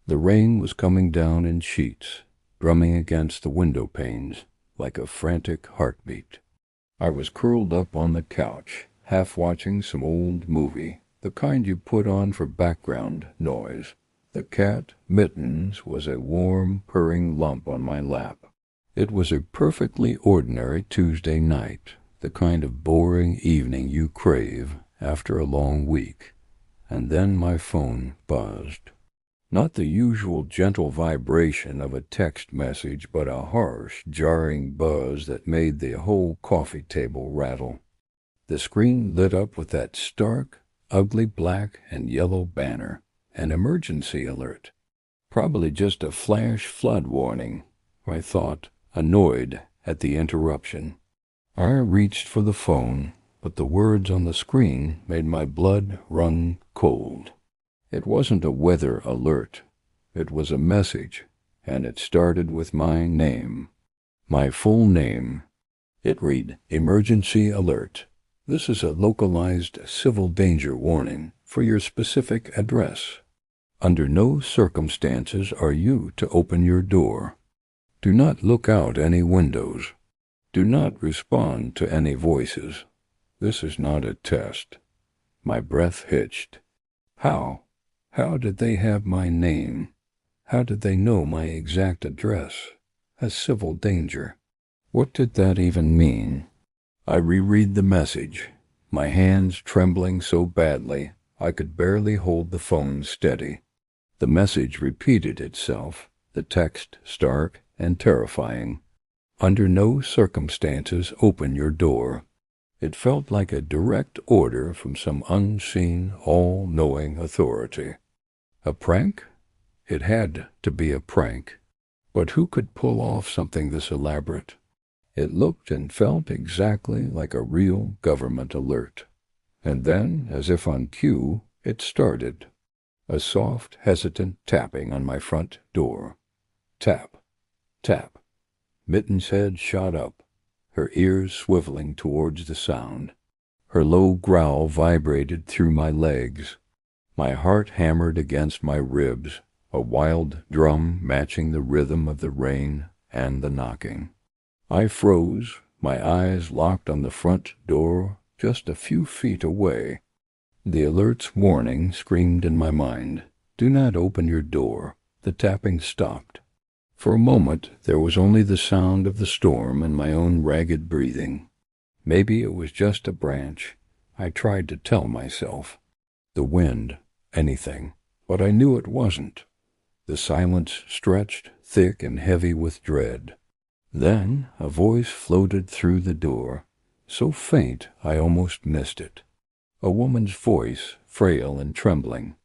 The rain was coming down in sheets, drumming against the window panes like a frantic heartbeat. I was curled up on the couch, half watching some old movie, the kind you put on for background noise. The cat, Mittens, was a warm, purring lump on my lap. It was a perfectly ordinary Tuesday night, the kind of boring evening you crave after a long week. And then my phone buzzed. Not the usual gentle vibration of a text message, but a harsh, jarring buzz that made the whole coffee table rattle. The screen lit up with that stark, ugly black and yellow banner, an emergency alert. Probably just a flash flood warning, I thought, annoyed at the interruption. I reached for the phone, but the words on the screen made my blood run cold. It wasn't a weather alert. It was a message, and it started with my name. My full name. It read, "Emergency alert. This is a localized civil danger warning for your specific address. Under no circumstances are you to open your door. Do not look out any windows. Do not respond to any voices. This is not a test." My breath hitched. How did they have my name? How did they know my exact address? A civil danger. What did that even mean? I reread the message, my hands trembling so badly I could barely hold the phone steady. The message repeated itself, the text stark and terrifying. Under no circumstances open your door. It felt like a direct order from some unseen, all-knowing authority. A prank? It had to be a prank. But who could pull off something this elaborate? It looked and felt exactly like a real government alert. And then, as if on cue, it started. A soft, hesitant tapping on my front door. Tap, tap. Mitten's head shot up, her ears swiveling towards the sound. Her low growl vibrated through my legs. My heart hammered against my ribs, a wild drum matching the rhythm of the rain and the knocking. I froze, my eyes locked on the front door just a few feet away. The alert's warning screamed in my mind. Do not open your door. The tapping stopped. For a moment there was only the sound of the storm and my own ragged breathing. Maybe it was just a branch, I tried to tell myself. The wind, anything, but I knew it wasn't. The silence stretched, thick and heavy with dread. Then a voice floated through the door, so faint I almost missed it. A woman's voice, frail and trembling.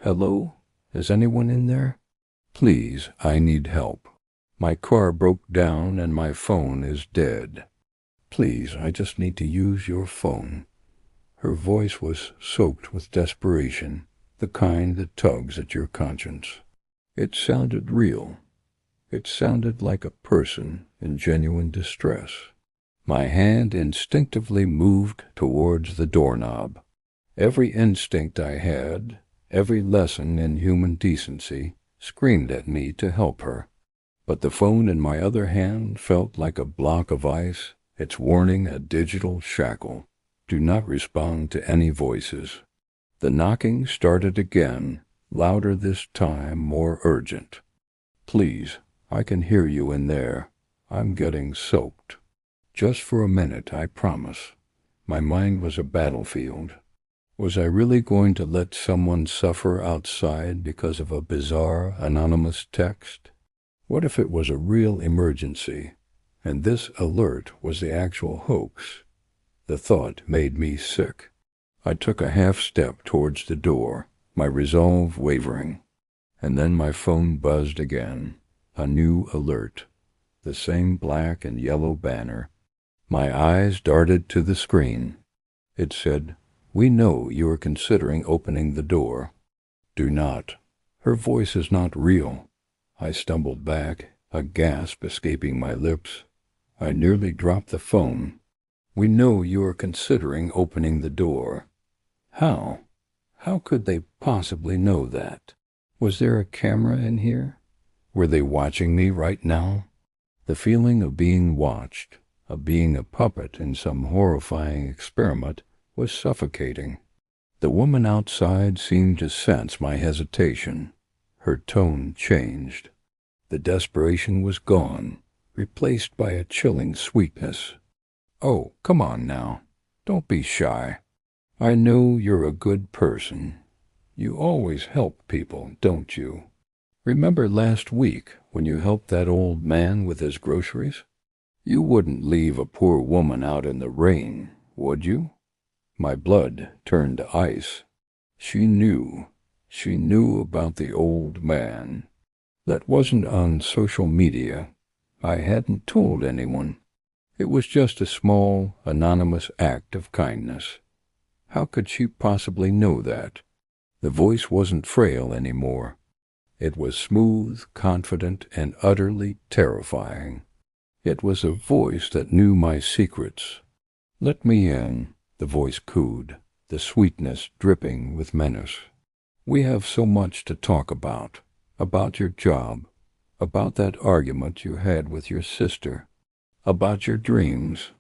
"Hello? Is anyone in there? Please, I need help. My car broke down and my phone is dead. Please, I just need to use your phone." Her voice was soaked with desperation, the kind that tugs at your conscience. It sounded real. It sounded like a person in genuine distress. My hand instinctively moved towards the doorknob. Every instinct I had, every lesson in human decency, screamed at me to help her. But the phone in my other hand felt like a block of ice, its warning a digital shackle. Do not respond to any voices. The knocking started again, louder this time, more urgent. "Please, I can hear you in there. I'm getting soaked." Just for a minute, I promise. My mind was a battlefield. Was I really going to let someone suffer outside because of a bizarre, anonymous text? What if it was a real emergency, and this alert was the actual hoax? The thought made me sick. I took a half step towards the door, my resolve wavering. And then my phone buzzed again. A new alert. The same black and yellow banner. My eyes darted to the screen. It said, "We know you are considering opening the door. Do not." Her voice is not real. I stumbled back, a gasp escaping my lips. I nearly dropped the phone. "We know you are considering opening the door." How? How could they possibly know that? Was there a camera in here? Were they watching me right now? The feeling of being watched, of being a puppet in some horrifying experiment, was suffocating. The woman outside seemed to sense my hesitation. Her tone changed. The desperation was gone, replaced by a chilling sweetness. "Oh, come on now. Don't be shy. I know you're a good person. You always help people, don't you? Remember last week when you helped that old man with his groceries? You wouldn't leave a poor woman out in the rain, would you?" My blood turned to ice. She knew about the old man. That wasn't on social media. I hadn't told anyone. It was just a small, anonymous act of kindness. How could she possibly know that? The voice wasn't frail anymore. It was smooth, confident, and utterly terrifying. It was a voice that knew my secrets. "Let me in," the voice cooed, the sweetness dripping with menace. "We have so much to talk about your job, about that argument you had with your sister, about your dreams."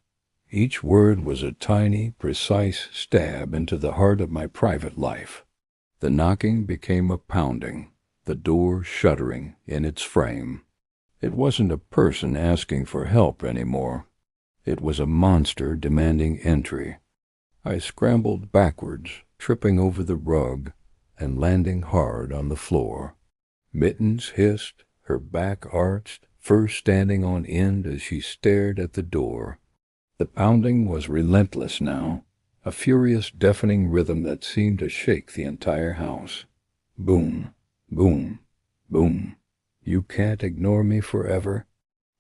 Each word was a tiny, precise stab into the heart of my private life. The knocking became a pounding, the door shuddering in its frame. It wasn't a person asking for help anymore. It was a monster demanding entry. I scrambled backwards, tripping over the rug and landing hard on the floor. Mittens hissed, her back arched, fur standing on end as she stared at the door. The pounding was relentless now, a furious, deafening rhythm that seemed to shake the entire house. Boom, boom, boom. "You can't ignore me forever?"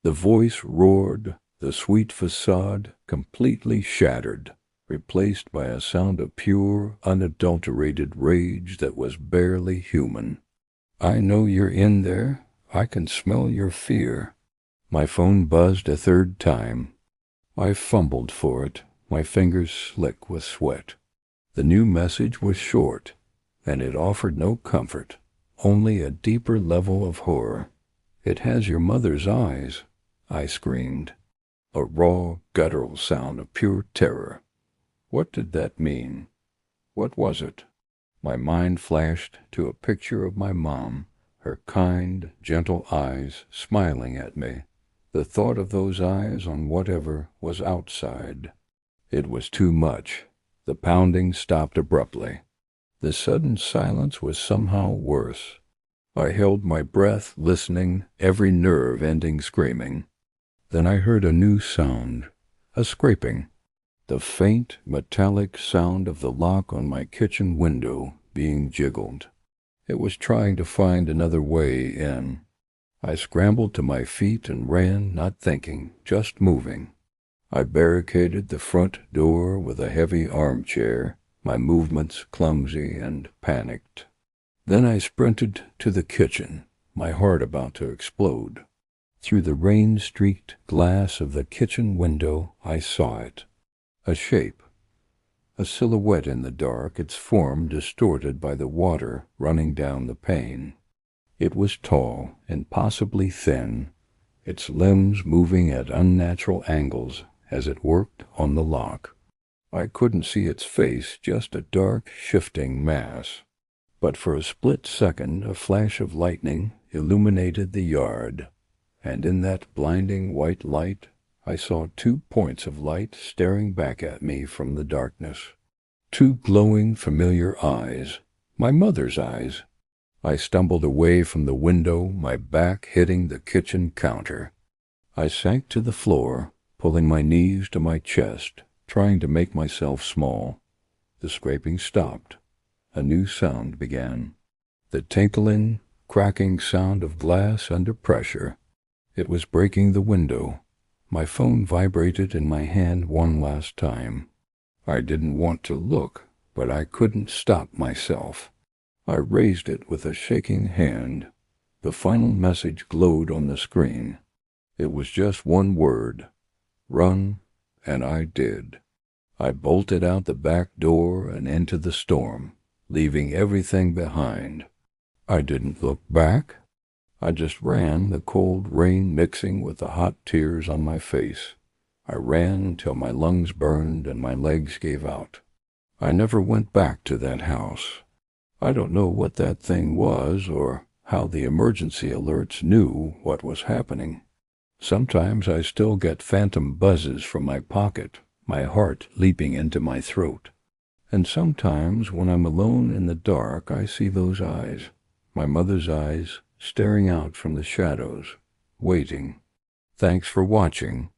The voice roared, the sweet facade completely shattered, replaced by a sound of pure, unadulterated rage that was barely human. "I know you're in there. I can smell your fear." My phone buzzed a third time. I fumbled for it, my fingers slick with sweat. The new message was short, and it offered no comfort, only a deeper level of horror. "It has your mother's eyes," I screamed, a raw, guttural sound of pure terror. What did that mean? What was it? My mind flashed to a picture of my mom, her kind, gentle eyes smiling at me. The thought of those eyes on whatever was outside. It was too much. The pounding stopped abruptly. The sudden silence was somehow worse. I held my breath, listening, every nerve ending screaming. Then I heard a new sound, a scraping. The faint, metallic sound of the lock on my kitchen window being jiggled. It was trying to find another way in. I scrambled to my feet and ran, not thinking, just moving. I barricaded the front door with a heavy armchair, my movements clumsy and panicked. Then I sprinted to the kitchen, my heart about to explode. Through the rain-streaked glass of the kitchen window, I saw it. A shape. A silhouette in the dark, its form distorted by the water running down the pane. It was tall, impossibly thin, its limbs moving at unnatural angles as it worked on the lock. I couldn't see its face, just a dark, shifting mass. But for a split second, a flash of lightning illuminated the yard, and in that blinding white light, I saw 2 points of light staring back at me from the darkness. 2 glowing, familiar eyes. My mother's eyes. I stumbled away from the window, my back hitting the kitchen counter. I sank to the floor, pulling my knees to my chest, trying to make myself small. The scraping stopped. A new sound began. The tinkling, cracking sound of glass under pressure. It was breaking the window. My phone vibrated in my hand one last time. I didn't want to look, but I couldn't stop myself. I raised it with a shaking hand. The final message glowed on the screen. It was just one word. Run, and I did. I bolted out the back door and into the storm, leaving everything behind. I didn't look back. I just ran, the cold rain mixing with the hot tears on my face. I ran till my lungs burned and my legs gave out. I never went back to that house. I don't know what that thing was or how the emergency alerts knew what was happening. Sometimes I still get phantom buzzes from my pocket, my heart leaping into my throat. And sometimes when I'm alone in the dark, I see those eyes, my mother's eyes, staring out from the shadows, waiting. Thanks for watching.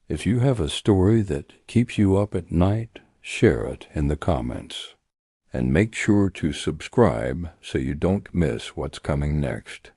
If you have a story that keeps you up at night, share it in the comments. And make sure to subscribe so you don't miss what's coming next.